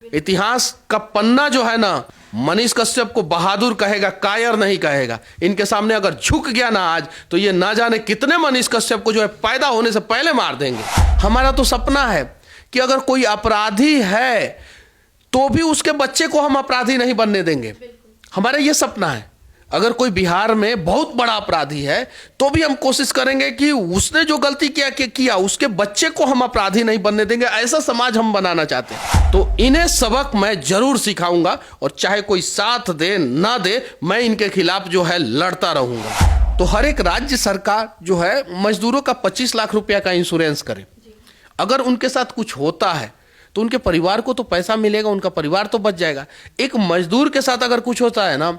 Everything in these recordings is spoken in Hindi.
इतिहास का पन्ना जो है ना, मनीष कश्यप को बहादुर कहेगा, कायर नहीं कहेगा। इनके सामने अगर झुक गया ना आज, तो ये ना जाने कितने मनीष कश्यप को जो है पैदा होने से पहले मार देंगे। हमारा तो सपना है कि अगर कोई अपराधी है तो भी उसके बच्चे को हम अपराधी नहीं बनने देंगे। हमारा ये सपना है। अगर कोई बिहार में बहुत बड़ा अपराधी है तो भी हम कोशिश करेंगे कि उसने जो गलती किया उसके बच्चे को हम अपराधी नहीं बनने देंगे। ऐसा समाज हम बनाना चाहते हैं। तो इन्हें सबक मैं जरूर सिखाऊंगा, और चाहे कोई साथ दे ना दे, मैं इनके खिलाफ जो है लड़ता रहूंगा। तो हर एक राज्य सरकार जो है मजदूरों का 25 लाख रुपया का इंश्योरेंस करे। अगर उनके साथ कुछ होता है तो उनके परिवार को तो पैसा मिलेगा, उनका परिवार तो बच जाएगा। एक मजदूर के साथ अगर कुछ होता है ना,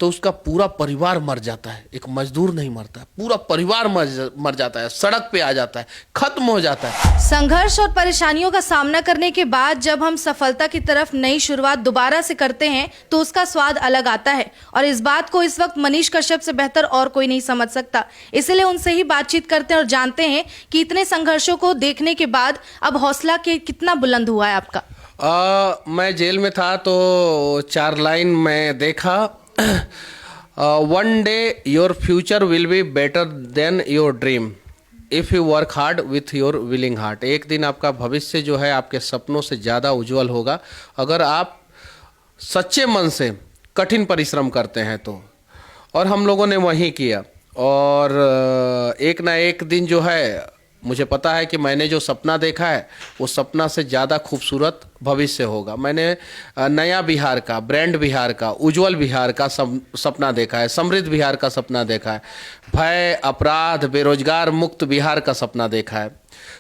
तो उसका पूरा परिवार मर जाता है। एक मजदूर नहीं मरता, पूरा परिवार मर जाता है, सड़क पे आ जाता है, खत्म हो जाता है। संघर्ष और परेशानियों का सामना करने के बाद जब हम सफलता की तरफ नई शुरुआत दोबारा से करते हैं तो उसका स्वाद अलग आता है, और इस बात को इस वक्त मनीष कश्यप से बेहतर और कोई नहीं समझ सकता। इसलिए उनसे ही बातचीत करते हैं और जानते हैं कि इतने संघर्षों को देखने के बाद अब हौसला कितना बुलंद हुआ है आपका। मैं जेल में था तो 4 लाइन मैं देखा। One day your future will be better than your dream if you work hard with your willing heart। एक दिन आपका भविष्य जो है आपके सपनों से ज़्यादा उज्जवल होगा अगर आप सच्चे मन से कठिन परिश्रम करते हैं तो। और हम लोगों ने वही किया, और एक ना एक दिन जो है, मुझे पता है कि मैंने जो सपना देखा है वो सपना से ज़्यादा खूबसूरत भविष्य होगा। मैंने नया बिहार का, ब्रांड बिहार का, उज्जवल बिहार का सपना देखा है, समृद्ध बिहार का सपना देखा है, भय, अपराध, बेरोजगार मुक्त बिहार का सपना देखा है।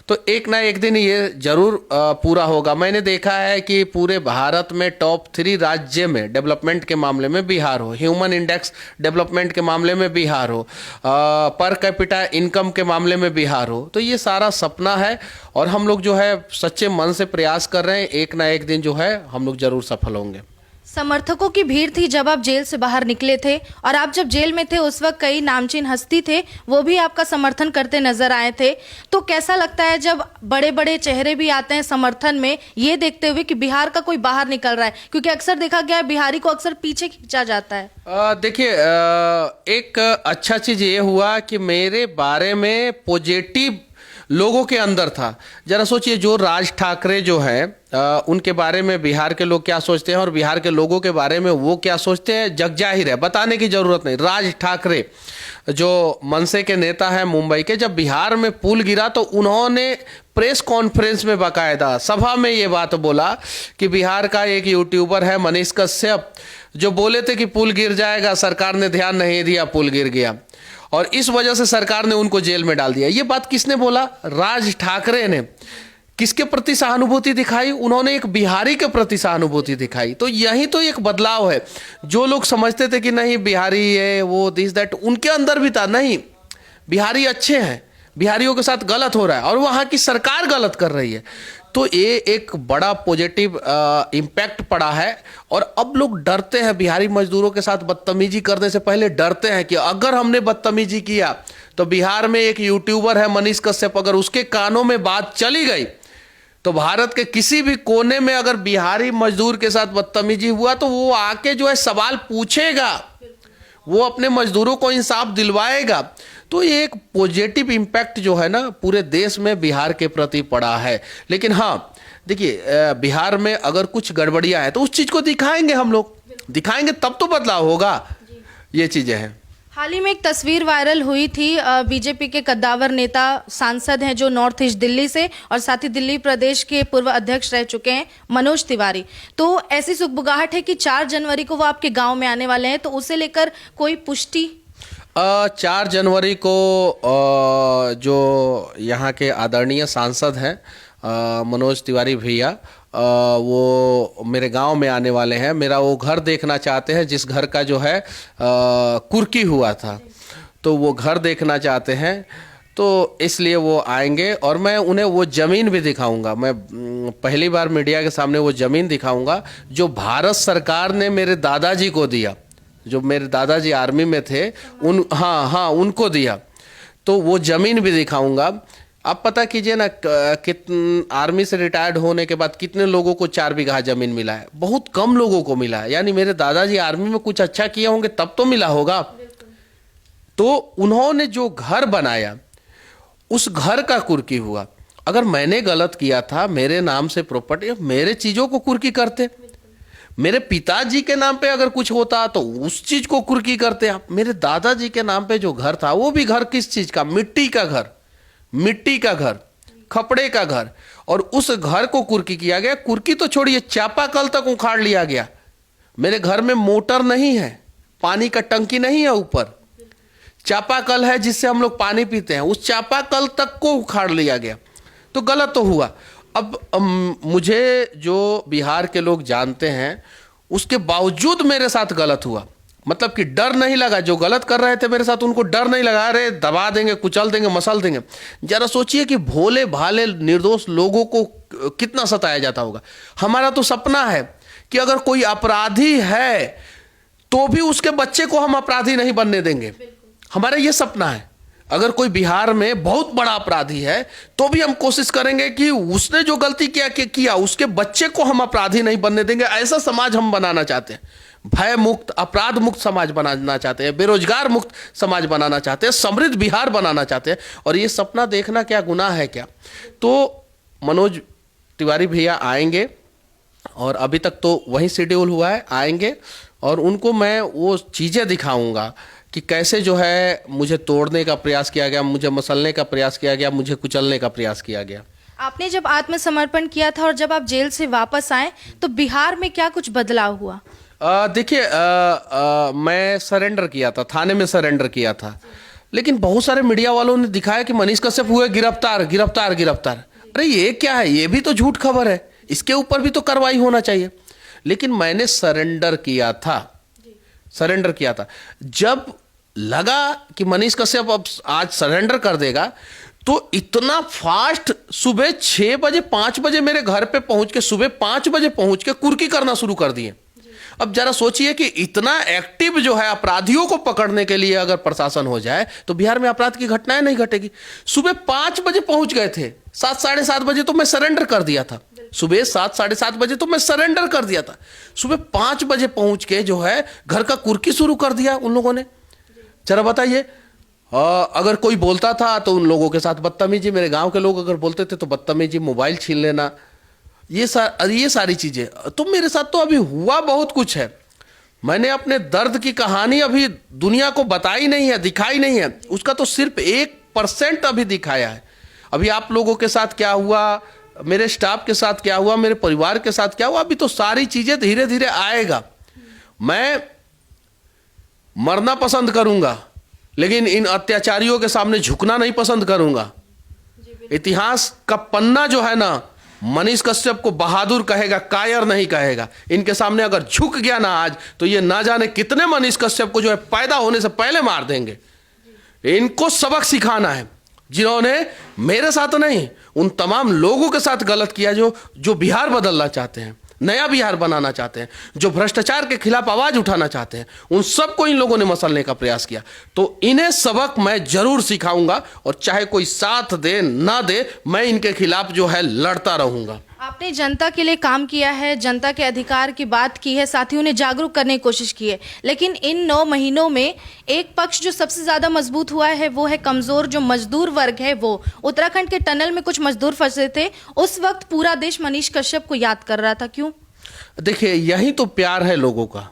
तो एक ना एक दिन ये जरूर पूरा होगा। मैंने देखा है कि पूरे भारत में टॉप 3 राज्य में डेवलपमेंट के मामले में बिहार हो, ह्यूमन इंडेक्स डेवलपमेंट के मामले में बिहार हो, पर कैपिटा इनकम के मामले में बिहार हो। तो ये सारा सपना है, और हम लोग जो है सच्चे मन से प्रयास कर रहे हैं। एक ना एक दिन जो है हम लोग जरूर सफल होंगे। समर्थकों की भीड़ थी जब आप जेल से बाहर निकले थे, और आप जब जेल में थे उस वक्त कई नामचीन हस्ती थे, वो भी आपका समर्थन करते नजर आए थे। तो कैसा लगता है जब बड़े बड़े चेहरे भी आते हैं समर्थन में, ये देखते हुए कि बिहार का कोई बाहर निकल रहा है? क्योंकि अक्सर देखा गया है बिहारी को अक्सर पीछे खींचा जाता है। देखिए, एक अच्छा चीज ये हुआ कि मेरे बारे में पॉजिटिव लोगों के अंदर था। जरा सोचिए, जो राज ठाकरे जो है उनके बारे में बिहार के लोग क्या सोचते हैं और बिहार के लोगों के बारे में वो क्या सोचते हैं, जग जाहिर है, बताने की जरूरत नहीं। राज ठाकरे जो मनसे के नेता हैं मुंबई के, जब बिहार में पुल गिरा तो उन्होंने प्रेस कॉन्फ्रेंस में बाकायदा सभा में ये बात बोला कि बिहार का एक यूट्यूबर है मनीष कश्यप, जो बोले थे कि पुल गिर जाएगा, सरकार ने ध्यान नहीं दिया, पुल गिर गया, और इस वजह से सरकार ने उनको जेल में डाल दिया। ये बात किसने बोला? राज ठाकरे ने। किसके प्रति सहानुभूति दिखाई? उन्होंने एक बिहारी के प्रति सहानुभूति दिखाई। तो यही तो एक बदलाव है। जो लोग समझते थे कि नहीं बिहारी है वो दिस दैट, उनके अंदर भी था नहीं, बिहारी अच्छे हैं, बिहारियों के साथ गलत हो रहा है और वहाँ की सरकार गलत कर रही है। तो ये एक बड़ा पॉजिटिव इम्पैक्ट पड़ा है, और अब लोग डरते हैं। बिहारी मजदूरों के साथ बदतमीजी करने से पहले डरते हैं कि अगर हमने बदतमीजी किया तो बिहार में एक यूट्यूबर है मनीष कश्यप, अगर उसके कानों में बात चली गई तो भारत के किसी भी कोने में अगर बिहारी मजदूर के साथ बदतमीजी हुआ तो वो आके जो है सवाल पूछेगा, वो अपने मजदूरों को इंसाफ दिलवाएगा। तो ये एक पॉजिटिव इम्पैक्ट जो है ना पूरे देश में बिहार के प्रति पड़ा है। लेकिन हाँ देखिए, बिहार में अगर कुछ गड़बड़ियां है तो उस चीज को दिखाएंगे, हम लोग दिखाएंगे, तब तो बदलाव होगा। ये चीजें हैं। हाल ही में एक तस्वीर वायरल हुई थी, बीजेपी के कद्दावर नेता सांसद हैं जो नॉर्थ ईस्ट दिल्ली से, और साथ ही दिल्ली प्रदेश के पूर्व अध्यक्ष रह चुके हैं मनोज तिवारी। तो ऐसी सुगबुगाहट है कि 4 जनवरी को वो आपके गांव में आने वाले हैं, तो उसे लेकर कोई पुष्टि? 4 जनवरी को जो यहाँ के आदरणीय सांसद हैं मनोज तिवारी भैया, वो मेरे गांव में आने वाले हैं। मेरा वो घर देखना चाहते हैं जिस घर का जो है कुर्की हुआ था, तो वो घर देखना चाहते हैं। तो इसलिए वो आएंगे, और मैं उन्हें वो ज़मीन भी दिखाऊंगा। मैं पहली बार मीडिया के सामने वो ज़मीन दिखाऊंगा जो भारत सरकार ने मेरे दादाजी को दिया, जो मेरे दादाजी आर्मी में थे, उनको दिया। तो वो ज़मीन भी दिखाऊंगा। आप पता कीजिए ना आर्मी से रिटायर्ड होने के बाद कितने लोगों को 4 बीघा जमीन मिला है, बहुत कम लोगों को मिला है। यानी मेरे दादाजी आर्मी में कुछ अच्छा किए होंगे तब तो मिला होगा। तो उन्होंने जो घर बनाया उस घर का कुर्की हुआ। अगर मैंने गलत किया था, मेरे नाम से प्रॉपर्टी, मेरे चीजों को कुर्की करते। मेरे पिताजी के नाम पे अगर कुछ होता तो उस चीज को कुर्की करते आप। मेरे दादाजी के नाम पे जो घर था वो भी घर किस चीज का, मिट्टी का घर, मिट्टी का घर, खपड़े का घर, और उस घर को कुर्की किया गया। कुर्की तो छोड़िए, चापाकल तक उखाड़ लिया गया। मेरे घर में मोटर नहीं है, पानी का टंकी नहीं है, ऊपर चापाकल है जिससे हम लोग पानी पीते हैं, उस चापाकल तक को उखाड़ लिया गया। तो गलत तो हुआ। अब मुझे जो बिहार के लोग जानते हैं उसके बावजूद मेरे साथ गलत हुआ, मतलब कि डर नहीं लगा। जो गलत कर रहे थे मेरे साथ उनको डर नहीं लगा, अरे दबा देंगे, कुचल देंगे, मसल देंगे। जरा सोचिए कि भोले भाले निर्दोष लोगों को कितना सताया जाता होगा। हमारा तो सपना है कि अगर कोई अपराधी है तो भी उसके बच्चे को हम अपराधी नहीं बनने देंगे। हमारा ये सपना है। अगर कोई बिहार में बहुत बड़ा अपराधी है तो भी हम कोशिश करेंगे कि उसने जो गलती किया उसके बच्चे को हम अपराधी नहीं बनने देंगे। ऐसा समाज हम बनाना चाहते हैं, भय मुक्त, अपराध मुक्त समाज बनाना चाहते हैं, बेरोजगार मुक्त समाज बनाना चाहते हैं, समृद्ध बिहार बनाना चाहते हैं। और ये सपना देखना क्या गुनाह है क्या? तो मनोज तिवारी भैया आएंगे, और अभी तक तो वही शेड्यूल हुआ है, आएंगे और उनको मैं वो चीज़ें दिखाऊंगा कि कैसे जो है मुझे तोड़ने का प्रयास किया गया, मुझे मसलने का प्रयास किया गया, मुझे कुचलने का प्रयास किया गया। आपने जब आत्मसमर्पण किया था और जब आप जेल से वापस आए तो बिहार में क्या कुछ बदलाव हुआ? देखिए, मैं सरेंडर किया था, थाने में सरेंडर किया था, लेकिन बहुत सारे मीडिया वालों ने दिखाया कि मनीष कश्यप हुए गिरफ्तार गिरफ्तार गिरफ्तार। अरे ये क्या है? ये भी तो झूठ खबर है, इसके ऊपर भी तो कार्रवाई होना चाहिए। लेकिन मैंने सरेंडर किया था, सरेंडर किया था। जब लगा कि मनीष कश्यप अब आज सरेंडर कर देगा तो इतना फास्ट सुबह 6 बजे 5 बजे मेरे घर पे पहुंच के, सुबह 5 बजे पहुंच के कुर्की करना शुरू कर दिए। अब जरा सोचिए कि इतना एक्टिव जो है अपराधियों को पकड़ने के लिए अगर प्रशासन हो जाए तो बिहार में अपराध की घटनाएं नहीं घटेगी। सुबह 5 बजे पहुंच गए थे, 7 साढ़े 7 बजे तो मैं सरेंडर कर दिया था। सुबह 7 साढ़े 7 बजे तो मैं सरेंडर कर दिया था। सुबह 5 बजे पहुंच के जो है घर का कुर्की शुरू कर दिया उन लोगों ने। जरा बताइए, अगर कोई बोलता था तो उन लोगों के साथ बदतमीजी, मेरे गांव के लोग अगर बोलते थे तो बदतमीजी, मोबाइल छीन लेना, ये सारी चीजें। तो मेरे साथ तो अभी हुआ बहुत कुछ है। मैंने अपने दर्द की कहानी अभी दुनिया को बताई नहीं है, दिखाई नहीं है। उसका तो सिर्फ 1% अभी दिखाया है। अभी आप लोगों के साथ क्या हुआ, मेरे स्टाफ के साथ क्या हुआ, मेरे परिवार के साथ क्या हुआ, अभी तो सारी चीजें धीरे धीरे आएगा। मैं मरना पसंद करूंगा लेकिन इन अत्याचारियों के सामने झुकना नहीं पसंद करूंगा। इतिहास का पन्ना जो है ना, मनीष कश्यप को बहादुर कहेगा, कायर नहीं कहेगा। इनके सामने अगर झुक गया ना आज, तो ये ना जाने कितने मनीष कश्यप को जो है पैदा होने से पहले मार देंगे। इनको सबक सिखाना है, जिन्होंने मेरे साथ नहीं उन तमाम लोगों के साथ गलत किया जो बिहार बदलना चाहते हैं, नया बिहार बनाना चाहते हैं, जो भ्रष्टाचार के खिलाफ आवाज उठाना चाहते हैं। उन सबको इन लोगों ने मसलने का प्रयास किया। तो इन्हें सबक मैं जरूर सिखाऊंगा, और चाहे कोई साथ दे ना दे, मैं इनके खिलाफ जो है लड़ता रहूंगा। आपने जनता के लिए काम किया है, जनता के अधिकार की बात की है, साथ ही उन्हें जागरूक करने की कोशिश की है। लेकिन इन 9 महीनों में एक पक्ष जो सबसे ज्यादा मजबूत हुआ है वो है कमजोर जो मजदूर वर्ग है। वो उत्तराखंड के टनल में कुछ मजदूर फंसे थे, उस वक्त पूरा देश मनीष कश्यप को याद कर रहा था। क्यों? देखिए, यही तो प्यार है लोगों का।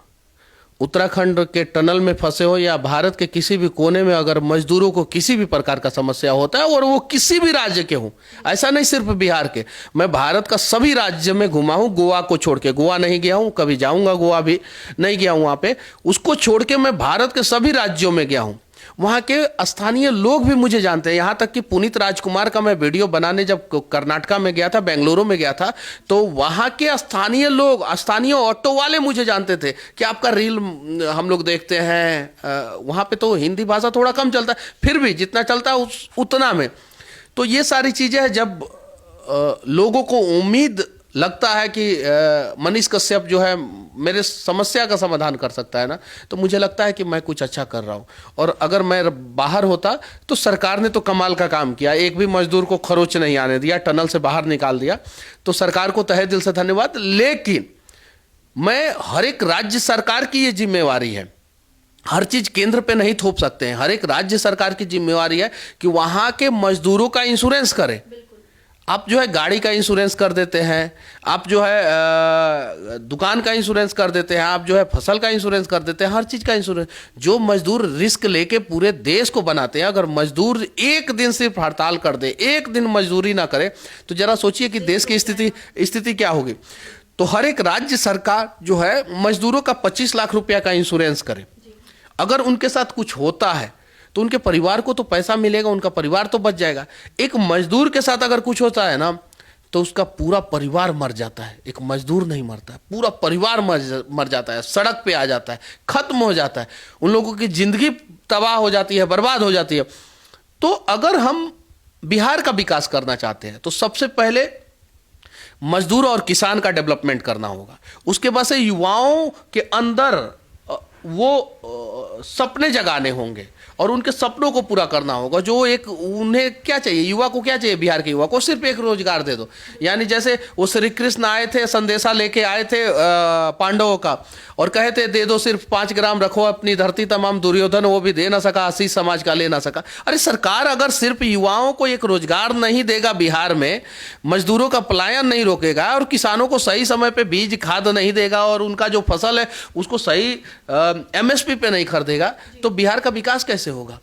उत्तराखंड के टनल में फंसे हो या भारत के किसी भी कोने में अगर मजदूरों को किसी भी प्रकार का समस्या होता है, और वो किसी भी राज्य के हों, ऐसा नहीं सिर्फ बिहार के, मैं भारत का सभी राज्य में घुमा हूं, गोवा को छोड़ के। गोवा नहीं गया हूं, कभी जाऊंगा, गोवा भी नहीं गया हूं वहां पे। उसको छोड़ के मैं भारत के सभी राज्यों में गया हूं। वहाँ के स्थानीय लोग भी मुझे जानते हैं। यहाँ तक कि पुनीत राजकुमार का मैं वीडियो बनाने जब कर्नाटका में गया था, बेंगलुरु में गया था, तो वहाँ के स्थानीय लोग, स्थानीय ऑटो वाले मुझे जानते थे कि आपका रील हम लोग देखते हैं। वहाँ पे तो हिंदी भाषा थोड़ा कम चलता है, फिर भी जितना चलता है उतना में। तो ये सारी चीज़ें हैं। जब लोगों को उम्मीद लगता है कि मनीष कश्यप जो है मेरे समस्या का समाधान कर सकता है ना, तो मुझे लगता है कि मैं कुछ अच्छा कर रहा हूँ। और अगर मैं बाहर होता तो सरकार ने तो कमाल का काम किया, एक भी मजदूर को खरोच नहीं आने दिया, टनल से बाहर निकाल दिया, तो सरकार को तहे दिल से धन्यवाद। लेकिन मैं हर एक राज्य सरकार की ये जिम्मेवारी है, हर चीज केंद्र पे नहीं थोप सकते हैं। हर एक राज्य सरकार की जिम्मेवारी है कि वहां के मजदूरों का इंश्योरेंस करें। आप जो है गाड़ी का इंश्योरेंस कर देते हैं, आप जो है दुकान का इंश्योरेंस कर देते हैं, आप जो है फसल का इंश्योरेंस कर देते हैं, हर चीज का इंश्योरेंस। जो मजदूर रिस्क लेके पूरे देश को बनाते हैं, अगर मजदूर एक दिन सिर्फ हड़ताल कर दे, एक दिन मजदूरी ना करे, तो जरा सोचिए कि देश की स्थिति क्या होगी। तो हर एक राज्य सरकार जो है मजदूरों का 25 लाख रुपया का इंश्योरेंस करे। अगर उनके साथ कुछ होता है तो उनके परिवार को तो पैसा मिलेगा, उनका परिवार तो बच जाएगा। एक मजदूर के साथ अगर कुछ होता है ना, तो उसका पूरा परिवार मर जाता है। एक मजदूर नहीं मरता है, पूरा परिवार मर जाता है, सड़क पे आ जाता है, खत्म हो जाता है, उन लोगों की जिंदगी तबाह हो जाती है, बर्बाद हो जाती है। तो अगर हम बिहार का विकास करना चाहते हैं तो सबसे पहले मजदूर और किसान का डेवलपमेंट करना होगा। उसके बाद से युवाओं के अंदर वो सपने जगाने होंगे और उनके सपनों को पूरा करना होगा। जो एक उन्हें क्या चाहिए, युवा को क्या चाहिए, बिहार के युवा को सिर्फ एक रोजगार दे दो। यानी जैसे वो श्री कृष्ण आए थे, संदेशा लेके आए थे पांडवों का, और कहे थे दे दो सिर्फ 5 ग्राम रखो अपनी धरती तमाम, दुर्योधन वो भी दे ना सका, आशीष समाज का ले ना सका। अरे सरकार अगर सिर्फ युवाओं को एक रोजगार नहीं देगा बिहार में, मजदूरों का पलायन नहीं रोकेगा और किसानों को सही समय पे बीज खाद नहीं देगा और उनका जो फसल है उसको सही MSP पे नहीं खरीदेगा, तो बिहार का विकास कैसे होगा।